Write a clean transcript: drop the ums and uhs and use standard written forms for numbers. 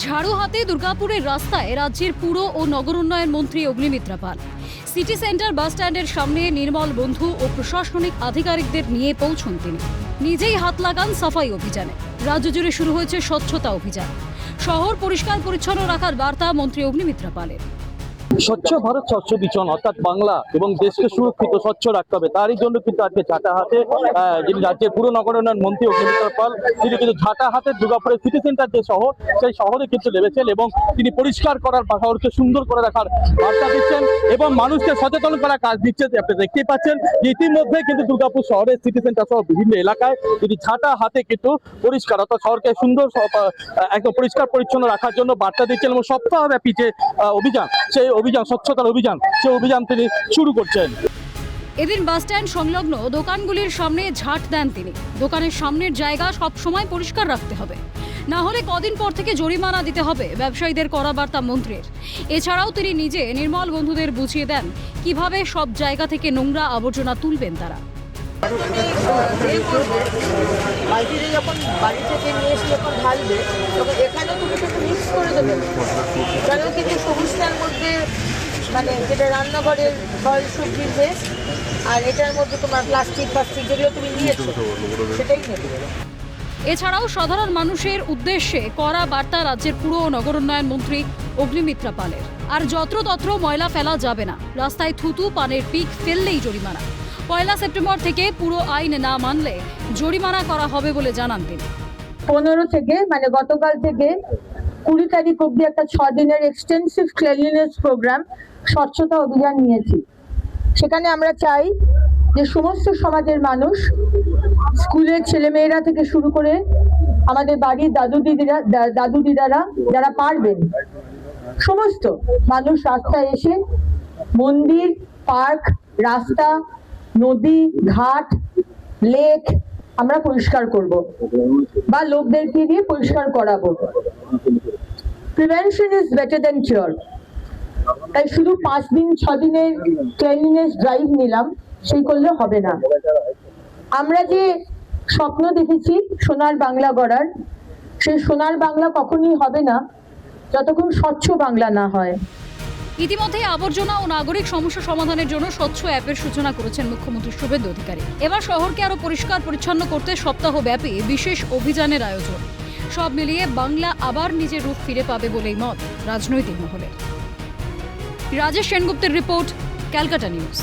ঝাড়ু হাতে দুর্গাপুরের রাস্তায় রাজ্যের পুর ও নগর উন্নয়ন মন্ত্রী অগ্নিমিত্রা পাল সিটি সেন্টার বাস স্ট্যান্ডের সামনে নির্মল বন্ধু ও প্রশাসনিক আধিকারিকদের নিয়ে পৌঁছন তিনি। নিজেই হাত লাগান সাফাই অভিযানে। রাজ্য জুড়ে শুরু হয়েছে স্বচ্ছতা অভিযান। শহর পরিষ্কার পরিচ্ছন্ন রাখার বার্তা মন্ত্রী অগ্নিমিত্রা পালের। স্বচ্ছ ভারত স্বচ্ছ মিশন অর্থাৎ বাংলা এবং দেশকে সুরক্ষিত স্বচ্ছ রাখতে হবে, তারই জন্য কিন্তু আজকে ঝাঁটাহাটে যিনি রাজ্যের পুর নগর উন্নয়ন মন্ত্রী অগ্নিমিত্রা পাল তিনি কিন্তু ঝাঁটাহাটের দুর্গাপুরের সিটি সেন্টার যে শহর সেই শহরে কিন্তু নেমেছেন এবং তিনি পরিষ্কার করার শহরকে সুন্দর করে রাখার বার্তা দিচ্ছেন এবং মানুষকে সচেতন করার কাজ দিচ্ছেন। আপনি দেখতেই পাচ্ছেন যে ইতিমধ্যে কিন্তু দুর্গাপুর শহরের সিটি সেন্টার সহ বিভিন্ন এলাকায় তিনি ঝাঁটাহাটে কিন্তু পরিষ্কার অর্থাৎ শহরকে সুন্দর একদম পরিষ্কার পরিচ্ছন্ন রাখার জন্য বার্তা দিচ্ছেন এবং সপ্তাহব্যাপী যে অভিযান সেই অভিযান স্বচ্ছতার অভিযান সেই অভিযান তিনি শুরু করছেন। এদিন বাস স্ট্যান্ড সংলগ্ন দোকানগুলির সামনে ঝাঁট দেন তিনি। দোকানের সামনের জায়গা সব সময় পরিষ্কার রাখতে হবে, না হলে কদিন পর থেকে জরিমানা দিতে হবে ব্যবসায়ীদের করা বার্তা মন্ত্রীর। এছাড়াও তিনি নিজে নির্মল বন্ধুদের বুঝিয়ে দেন কিভাবে সব জায়গা থেকে নোংরা আবর্জনা তুলবেন তারা। বালতিতে যখন বাড়ি থেকে নিয়ে এসে যখন ঢালবে তখন এখানেও তুমি সেটা মিক্স করে দেবে, কারণ কিন্তু সবুজটার মধ্যে মানে যেটা রান্নাঘরের ফল সবজির ভেস্ট আর এটার মধ্যে তোমার প্লাস্টিক যেগুলো তুমি নিয়েছো সেটাই নেবে। এছাড়াও সাধারণ মানুষের উদ্দেশ্যে করা বার্তা রাজ্যের পুর ও নগর উন্নয়ন মন্ত্রী অগ্নিমিত্রা পালের। আর যত্রতত্র ময়লা ফেলা যাবে না, রাস্তায় থুতু পানের পিক ফেললেই জরিমানা। 1 সেপ্টেম্বর থেকে পুরো আইন না মানলে জরিমানা করা হবে বলে জানান তিনি। 15 থেকে মানে গতকাল থেকে 20 তারিখ অব্দি একটা 6 দিনের এক্সটেন্সিভ ক্লিনলিনেস প্রোগ্রাম স্বচ্ছতা অভিযান নিয়েছি। সেখানে আমরা চাই যে সমস্ত সমাজের মানুষ, স্কুলের ছেলেমেয়েরা থেকে শুরু করে আমাদের বাড়ির দাদু দিদারা যারা পারবেন সমস্ত মানুষ রাস্তায় এসে মন্দির, পার্ক, রাস্তা, নদী, ঘাট, লেক আমরা পরিষ্কার করব বা লোকদেরকে দিয়ে পরিষ্কার করাবো। Prevention is better than cure. তাই শুধু 5 দিন 6 দিনের ক্লিনলিনেস ড্রাইভ নিলাম সেই করলে হবে না। আমরা যে স্বপ্ন দেখেছি সোনার বাংলা গড়ার, সেই সোনার বাংলা কখনোই হবে না যতক্ষণ স্বচ্ছ বাংলা না হয়। ইতিমধ্যে আবর্জনা ও নাগরিক সমস্যা সমাধানের জন্য স্বচ্ছ অ্যাপের সূচনা করেছেন মুখ্যমন্ত্রী শুভেন্দু অধিকারী। এবার শহরকে আরো পরিষ্কার পরিচ্ছন্ন করতে সপ্তাহব্যাপী বিশেষ অভিযানের আয়োজন। সব মিলিয়ে বাংলা আবার নিজের রূপ ফিরে পাবে বলেই মত রাজনৈতিক মহলে। রাজেশ সেনগুপ্তের রিপোর্ট, ক্যালকাটা নিউজ।